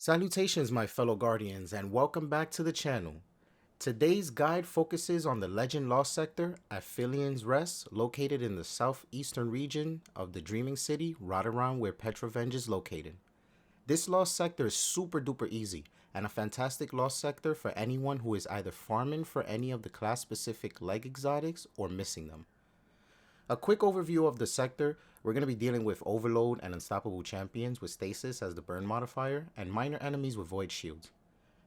Salutations, my fellow guardians, and welcome back to the channel. Today's guide focuses on the Legend Lost sector, Aphelion's Rest, located in the southeastern region of the Dreaming City, right around where Petrovenge is located. This lost sector is super duper easy, and a fantastic lost sector for anyone who is either farming for any of the class specific leg exotics or missing them. A quick overview of the sector: we're going to be dealing with Overload and Unstoppable Champions with Stasis as the burn modifier, and minor enemies with Void Shields.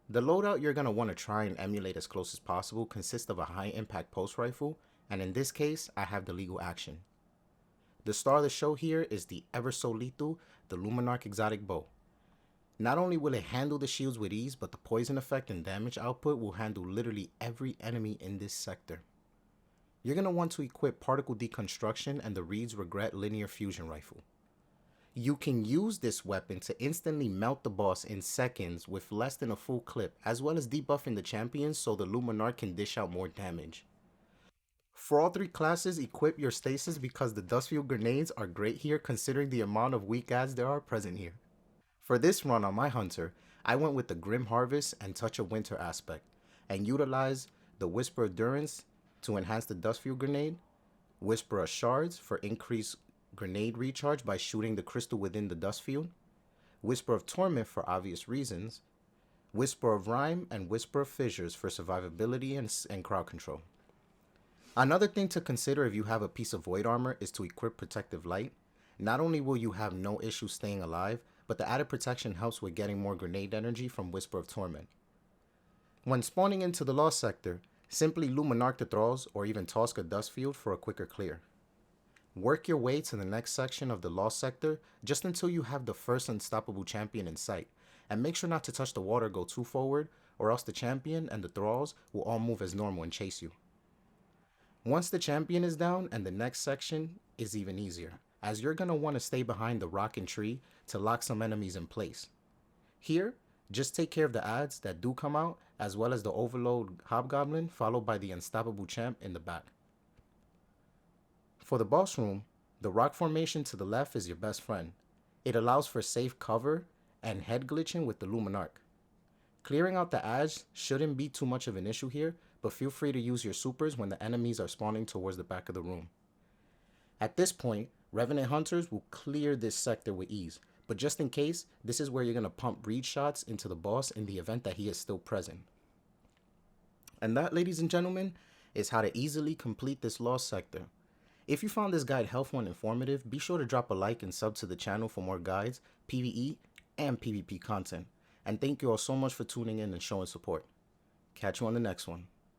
The loadout you're going to want to try and emulate as close as possible consists of a high impact pulse rifle, and in this case, I have the legal action. The star of the show here is the ever so lethal, the Luminarch exotic bow. Not only will it handle the shields with ease, but the poison effect and damage output will handle literally every enemy in this sector. You're going to want to equip Particle Deconstruction and the Reed's Regret Linear Fusion Rifle. You can use this weapon to instantly melt the boss in seconds with less than a full clip, as well as debuffing the champions so the Luminarch can dish out more damage. For all three classes, equip your Stasis because the Dustfield grenades are great here considering the amount of weak adds there are present here. For this run on my Hunter, I went with the Grim Harvest and Touch of Winter aspect, and utilized the Whisper of Durance to enhance the Dustfield grenade, Whisper of Shards for increased grenade recharge by shooting the crystal within the Dustfield, Whisper of Torment for obvious reasons, Whisper of Rhyme, and Whisper of Fissures for survivability and crowd control. Another thing to consider if you have a piece of Void Armor is to equip Protective Light. Not only will you have no issue staying alive, but the added protection helps with getting more grenade energy from Whisper of Torment. When spawning into the Lost sector, simply Luminarch the Thralls or even Toska Dustfield for a quicker clear. Work your way to the next section of the Lost sector just until you have the first Unstoppable Champion in sight, and make sure not to touch the water go too forward, or else the champion and the Thralls will all move as normal and chase you. Once the champion is down, and the next section is even easier, as you're going to want to stay behind the rock and tree to lock some enemies in place. Here, just take care of the adds that do come out, as well as the Overload Hobgoblin, followed by the Unstoppable Champ in the back. For the boss room, the rock formation to the left is your best friend. It allows for safe cover and head glitching with the Luminarch. Clearing out the adds shouldn't be too much of an issue here, but feel free to use your supers when the enemies are spawning towards the back of the room. At this point, Revenant Hunters will clear this sector with ease, but just in case, this is where you're going to pump Reed shots into the boss in the event that he is still present. And that, ladies and gentlemen, is how to easily complete this Lost sector. If you found this guide helpful and informative, be sure to drop a like and sub to the channel for more guides, PvE, and PvP content. And thank you all so much for tuning in and showing support. Catch you on the next one.